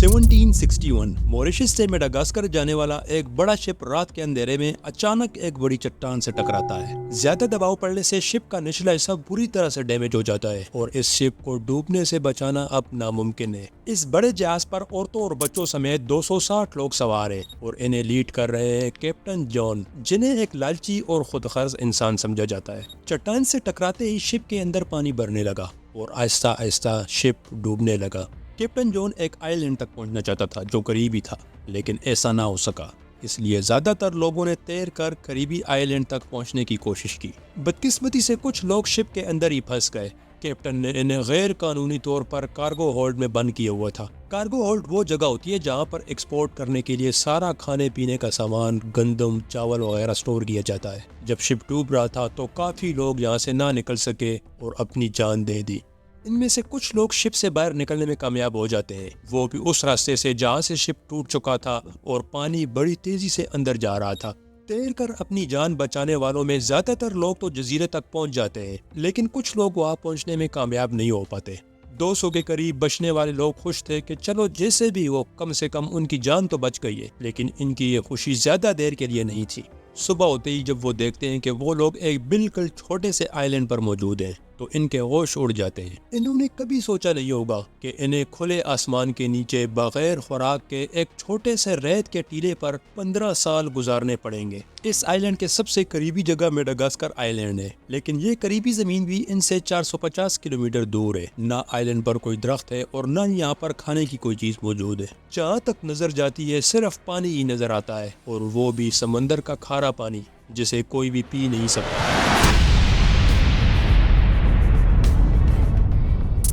1761 Mauritius से Madagascar जाने वाला एक बड़ा शिप रात के अंधेरे में अचानक एक बड़ी चट्टान से टकराता है। ज्यादा दबाव पड़ने से शिप का निचला हिस्सा बुरी तरह से डैमेज हो जाता है और इस शिप को डूबने से बचाना अब नामुमकिन है। इस बड़े जहाज पर औरतों और बच्चों समेत 260 लोग सवार हैं और इन्हें लीड कर रहे हैं कैप्टन जॉन, जिन्हें एक लालची और खुदगर्ज इंसान समझा जाता है। चट्टान से टकराते ही शिप के अंदर पानी भरने लगा और आहिस्ता आहिस्ता शिप डूबने लगा। कैप्टन जॉन एक आइलैंड तक पहुंचना चाहता था जो करीबी था, लेकिन ऐसा ना हो सका। इसलिए ज्यादातर लोगों ने तैर कर करीबी आइलैंड तक पहुंचने की कोशिश की। बदकिस्मती से कुछ लोग शिप के अंदर ही फंस गए। कैप्टन ने इन्हें गैर कानूनी तौर पर कार्गो होल्ड में बंद किया हुआ था। कार्गो होल्ड वो जगह होती है जहां पर एक्सपोर्ट करने के लिए सारा खाने पीने का सामान, गंदम, चावल वगैरह स्टोर किया जाता है। जब शिप डूब रहा था तो काफी लोग यहाँ से ना निकल सके और अपनी जान दे दी। इनमें से कुछ लोग शिप से बाहर निकलने में कामयाब हो जाते हैं, वो भी उस रास्ते से जहाँ से शिप टूट चुका था और पानी बड़ी तेजी से अंदर जा रहा था। तैर कर अपनी जान बचाने वालों में ज्यादातर लोग तो जजीरे तक पहुंच जाते हैं, लेकिन कुछ लोग वहां पहुंचने में कामयाब नहीं हो पाते। 200 के करीब बचने वाले लोग खुश थे कि चलो जैसे भी हो, कम से कम उनकी जान तो बच गई है। लेकिन इनकी ये खुशी ज्यादा देर के लिए नहीं थी। सुबह होते ही जब वो देखते हैं कि वो लोग एक बिल्कुल छोटे से आइलैंड पर मौजूद हैं, तो इनके होश उड़ जाते हैं। इन्होंने कभी सोचा नहीं होगा कि इन्हें खुले आसमान के नीचे बगैर खुराक के एक छोटे से रेत के टीले पर 15 साल गुजारने पड़ेंगे। इस आइलैंड के सबसे करीबी जगह मेडागास्कर आइलैंड है, लेकिन ये करीबी जमीन भी इनसे 450 किलोमीटर दूर है। ना आइलैंड पर कोई दरख्त है और ना यहाँ पर खाने की कोई चीज मौजूद है। जहाँ तक नजर जाती है सिर्फ पानी ही नजर आता है, और वो भी समंदर का खारा पानी जिसे कोई भी पी नहीं सकता।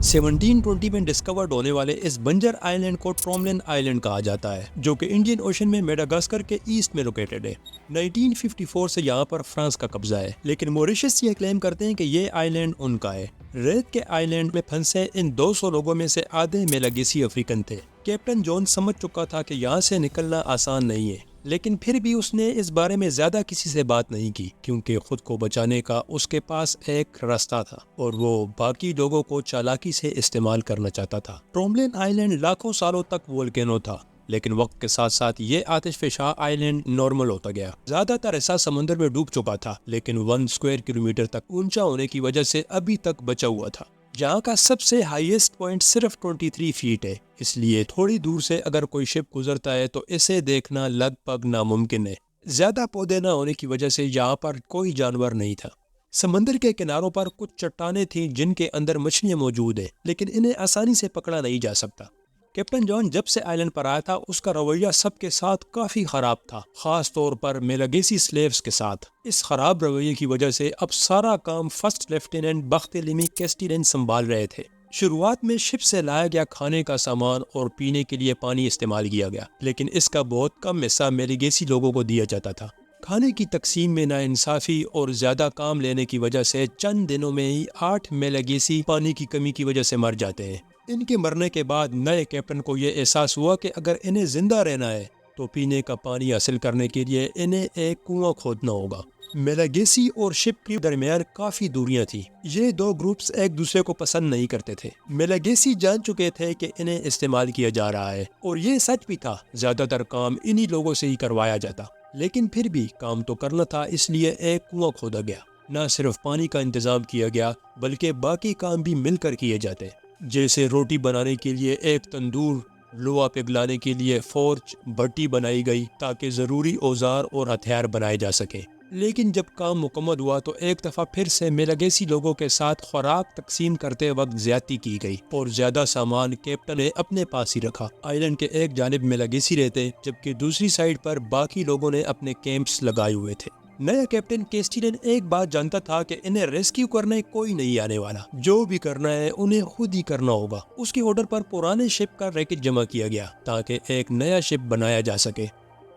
1720 में डिस्कवर्ड होने वाले इस बंजर आइलैंड को ट्रोमलिन आइलैंड कहा जाता है, जो कि इंडियन ओशन में मेडागास्कर के ईस्ट में लोकेटेड है। 1954 से यहाँ पर फ्रांस का कब्जा है, लेकिन मॉरिशस ये क्लेम करते हैं कि ये आइलैंड उनका है। रेत के आइलैंड में फंसे इन 200 लोगों में से आधे मेलागेसी अफ्रीकन थे। कैप्टन जॉन समझ चुका था कि यहाँ से निकलना आसान नहीं है, लेकिन फिर भी उसने इस बारे में ज्यादा किसी से बात नहीं की, क्योंकि खुद को बचाने का उसके पास एक रास्ता था और वो बाकी लोगों को चालाकी से इस्तेमाल करना चाहता था। ट्रोमलिन आइलैंड लाखों सालों तक वोल्केनो था, लेकिन वक्त के साथ साथ ये आतिशफशा आइलैंड नॉर्मल होता गया। ज्यादातर हिस्सा समंदर में डूब चुका था, लेकिन 1 स्क्वायर किलोमीटर तक ऊंचा होने की वजह से अभी तक बचा हुआ था। जहाँ का सबसे हाईएस्ट पॉइंट सिर्फ 23 फीट है, इसलिए थोड़ी दूर से अगर कोई शिप गुजरता है तो इसे देखना लगभग नामुमकिन है। ज्यादा पौधे न होने की वजह से यहाँ पर कोई जानवर नहीं था। समंदर के किनारों पर कुछ चट्टानें थीं जिनके अंदर मछलियां मौजूद है, लेकिन इन्हें आसानी से पकड़ा नहीं जा सकता। कैप्टन जॉन जब से आइलैंड पर आया था उसका रवैया सबके साथ काफी खराब था, खास तौर पर मेलागेसी स्लेव्स के साथ। इस खराब रवैये की वजह से अब सारा काम फर्स्ट लेफ्टिनेंट बख्तिलिमी कैस्टिलन संभाल रहे थे। शुरुआत में शिप से लाया गया खाने का सामान और पीने के लिए पानी इस्तेमाल किया गया, लेकिन इसका बहुत कम हिस्सा मेलागेसी लोगों को दिया जाता था। खाने की तकसीम में नाइंसाफी और ज्यादा काम लेने की वजह से चंद दिनों में ही 8 मेलागेसी पानी की कमी की वजह से मर जाते हैं। इनके मरने के बाद नए कैप्टन को यह एहसास हुआ कि अगर इन्हें जिंदा रहना है तो पीने का पानी हासिल करने के लिए इन्हें एक कुआं खोदना होगा। मेलागेसी और शिप के दरमियान काफी दूरियां थी। ये दो ग्रुप्स एक दूसरे को पसंद नहीं करते थे। मेलागेसी जान चुके थे कि इन्हें इस्तेमाल किया जा रहा है, और ये सच भी था। ज्यादातर काम इन्हीं लोगों से ही करवाया जाता, लेकिन फिर भी काम तो करना था, इसलिए एक कुआं खोदा गया। न सिर्फ पानी का इंतजाम किया गया, बल्कि बाकी काम भी मिलकर किए जाते, जैसे रोटी बनाने के लिए एक तंदूर, लोहा पिघलाने के लिए फोर्ज, भट्टी बनाई गई ताकि ज़रूरी औजार और हथियार बनाए जा सके। लेकिन जब काम मुकम्मल हुआ तो एक दफ़ा फिर से मेलागेसी लोगों के साथ खुराक तकसीम करते वक्त ज्यादती की गई और ज्यादा सामान कैप्टन ने अपने पास ही रखा। आइलैंड के एक जानिब मेलागेसी रहते, जबकि दूसरी साइड पर बाकी लोगों ने अपने कैंप्स लगाए हुए थे। नया कैप्टन कैस्टिलन एक बात जानता था कि इन्हें रेस्क्यू करने कोई नहीं आने वाला। जो भी करना है उन्हें खुद ही करना होगा। उसके ऑर्डर पर पुराने शिप का रैकेट जमा किया गया ताकि एक नया शिप बनाया जा सके।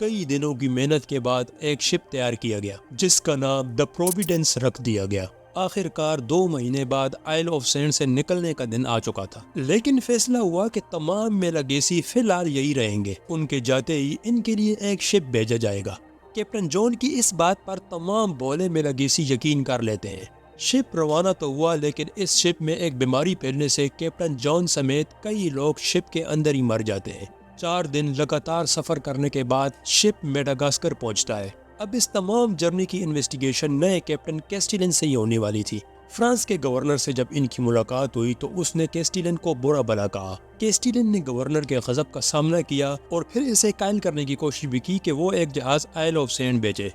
कई दिनों की मेहनत के बाद एक शिप तैयार किया गया, जिसका नाम द प्रोविडेंस रख दिया गया। आखिरकार 2 महीने बाद आइल ऑफ सेंट से निकलने का दिन आ चुका था, लेकिन फैसला हुआ कि तमाम मेलागेसी फिलहाल यही रहेंगे। उनके जाते ही इनके लिए एक शिप भेजा जाएगा। कैप्टन जॉन की इस बात पर तमाम बोले मेलागेसी यकीन कर लेते हैं। शिप रवाना तो हुआ, लेकिन इस शिप में एक बीमारी फैलने से कैप्टन जॉन समेत कई लोग शिप के अंदर ही मर जाते हैं। 4 دن لگاتار سفر کرنے کے بعد شپ میڈاگاسکر پہنچتا ہے۔ اب اس تمام جرنی کی انویسٹیگیشن نئے کیپٹن کیسٹیلن سے ہی ہونے والی تھی۔ فرانس کے گورنر سے جب ان کی ملاقات ہوئی تو اس نے کیسٹیلن کو برا بھلا کہا۔ کیسٹیلن نے گورنر کے غضب کا سامنا کیا اور پھر اسے قائل کرنے کی کوشش بھی کی کہ وہ ایک جہاز آئل آف سینڈ بھیجے۔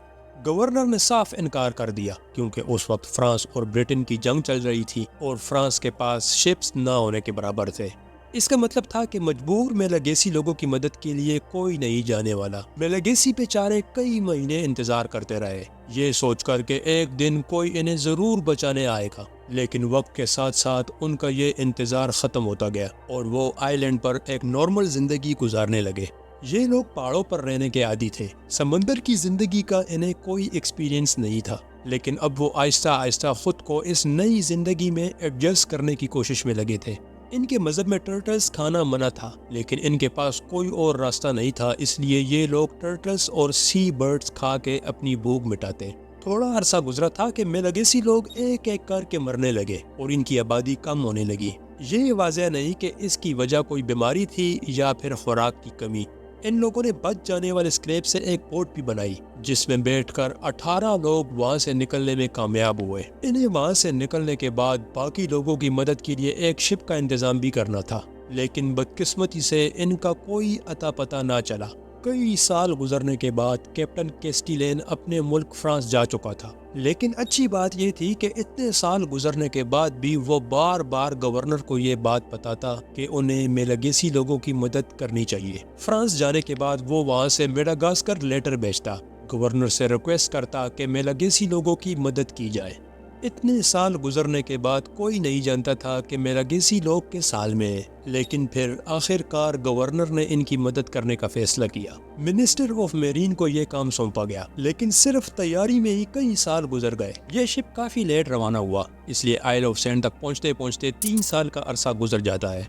گورنر نے صاف انکار کر دیا کیونکہ اس وقت فرانس اور برٹن کی جنگ چل رہی تھی اور فرانس کے پاس شپس نہ ہونے کے برابر تھے۔ اس کا مطلب تھا کہ مجبور میلاگیسی لوگوں کی مدد کے لیے کوئی نہیں جانے والا۔ میلاگیسی بیچارے کئی مہینے انتظار کرتے رہے، یہ سوچ کر کہ ایک دن کوئی انہیں ضرور بچانے آئے گا، لیکن وقت کے ساتھ ساتھ ان کا یہ انتظار ختم ہوتا گیا اور وہ آئی لینڈ پر ایک نارمل زندگی گزارنے لگے۔ یہ لوگ پہاڑوں پر رہنے کے عادی تھے، سمندر کی زندگی کا انہیں کوئی ایکسپیرینس نہیں تھا، لیکن اب وہ آہستہ آہستہ خود کو اس نئی زندگی میں ایڈجسٹ کرنے کی کوشش میں لگے تھے۔ ان کے مذہب میں ٹرٹلز کھانا منع تھا، لیکن ان کے پاس کوئی اور راستہ نہیں تھا، اس لیے یہ لوگ ٹرٹلز اور سی برڈز کھا کے اپنی بھوک مٹاتے۔ تھوڑا عرصہ گزرا تھا کہ میلاگیسی لوگ ایک ایک کر کے مرنے لگے اور ان کی آبادی کم ہونے لگی۔ یہ واضح نہیں کہ اس کی وجہ کوئی بیماری تھی یا پھر خوراک کی کمی۔ ان لوگوں نے بچ جانے والے اسکریپ سے ایک بوٹ بھی بنائی جس میں بیٹھ کر 18 لوگ وہاں سے نکلنے میں کامیاب ہوئے۔ انہیں وہاں سے نکلنے کے بعد باقی لوگوں کی مدد کے لیے ایک شپ کا انتظام بھی کرنا تھا، لیکن بدقسمتی سے ان کا کوئی اتا پتہ نہ چلا۔ کئی سال گزرنے کے بعد کیپٹن کیسٹیلین اپنے ملک فرانس جا چکا تھا، لیکن اچھی بات یہ تھی کہ اتنے سال گزرنے کے بعد بھی وہ بار بار گورنر کو یہ بات بتاتا کہ انہیں میلاگیسی لوگوں کی مدد کرنی چاہیے۔ فرانس جانے کے بعد وہ وہاں سے میڈاگاسکر لیٹر بھیجتا، گورنر سے ریکویسٹ کرتا کہ میلاگیسی لوگوں کی مدد کی جائے۔ اتنے سال گزرنے کے بعد کوئی نہیں جانتا تھا کہ میلاگیسی لوگ کس حال میں ہیں، لیکن پھر آخر کار گورنر نے ان کی مدد کرنے کا فیصلہ کیا۔ منسٹر آف میرین کو یہ کام سونپا گیا، لیکن صرف تیاری میں ہی کئی سال گزر گئے۔ یہ شپ کافی لیٹ روانہ ہوا، اس لیے آئل آف سینڈ تک پہنچتے پہنچتے 3 سال کا عرصہ گزر جاتا ہے۔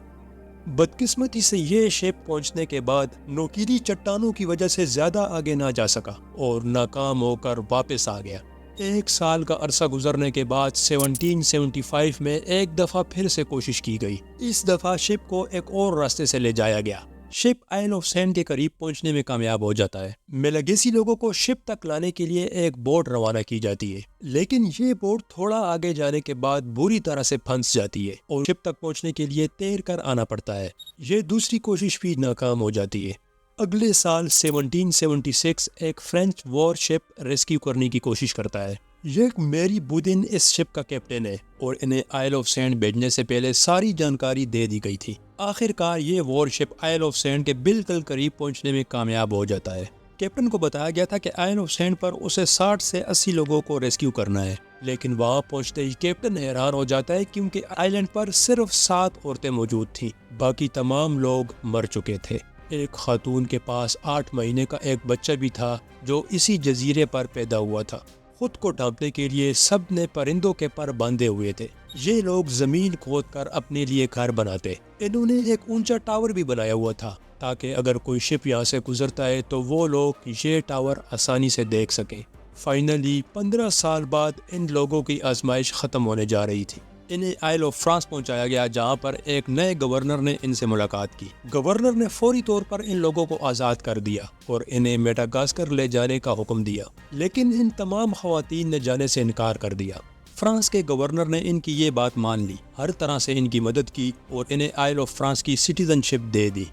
بدقسمتی سے یہ شپ پہنچنے کے بعد نوکیلی چٹانوں کی وجہ سے زیادہ آگے نہ جا سکا اور ناکام ہو کر واپس آ گیا۔ 1 سال کا عرصہ گزرنے کے بعد 1775 میں ایک دفعہ پھر سے کوشش کی گئی۔ اس دفعہ شپ کو ایک اور راستے سے لے جایا گیا۔ شپ آئل آف سینڈ کے قریب پہنچنے میں کامیاب ہو جاتا ہے۔ میلاگیسی لوگوں کو شپ تک لانے کے لیے ایک بوٹ روانہ کی جاتی ہے، لیکن یہ بوٹ تھوڑا آگے جانے کے بعد بری طرح سے پھنس جاتی ہے اور شپ تک پہنچنے کے لیے تیر کر آنا پڑتا ہے۔ یہ دوسری کوشش بھی ناکام ہو جاتی ہے۔ اگلے سال 1776 ایک فرینچ وار شپ ریسکیو کرنے کی کوشش کرتا ہے۔ یہ میری بودن اس شپ کا کیپٹن ہے اور انہیں آئل آف سینڈ بھیجنے سے پہلے ساری جانکاری دے دی گئی تھی۔ آخر کار یہ وار شپ آئل آف سینڈ کے بالکل قریب پہنچنے میں کامیاب ہو جاتا ہے۔ کیپٹن کو بتایا گیا تھا کہ آئل آف سینڈ پر اسے 60 سے 80 لوگوں کو ریسکیو کرنا ہے، لیکن وہاں پہنچتے ہی کیپٹن حیران ہو جاتا ہے کیونکہ آئی لینڈ پر صرف 7 عورتیں موجود تھیں، باقی تمام لوگ مر چکے تھے۔ ایک خاتون کے پاس 8 مہینے کا ایک بچہ بھی تھا جو اسی جزیرے پر پیدا ہوا تھا۔ خود کو ڈھانپنے کے لیے سب نے پرندوں کے پر باندھے ہوئے تھے۔ یہ لوگ زمین کھود کر اپنے لیے گھر بناتے۔ انہوں نے ایک اونچا ٹاور بھی بنایا ہوا تھا تاکہ اگر کوئی شپ یہاں سے گزرتا ہے تو وہ لوگ یہ ٹاور آسانی سے دیکھ سکیں۔ فائنلی 15 سال بعد ان لوگوں کی آزمائش ختم ہونے جا رہی تھی۔ انہیں آئل آف فرانس پہنچایا گیا جہاں پر ایک نئے گورنر نے ان سے ملاقات کی۔ گورنر نے فوری طور پر ان لوگوں کو آزاد کر دیا اور انہیں میڈاگاسکر لے جانے کا حکم دیا، لیکن ان تمام خواتین نے جانے سے انکار کر دیا۔ فرانس کے گورنر نے ان کی یہ بات مان لی، ہر طرح سے ان کی مدد کی اور انہیں آئل آف فرانس کی سٹیزن شپ دے دی۔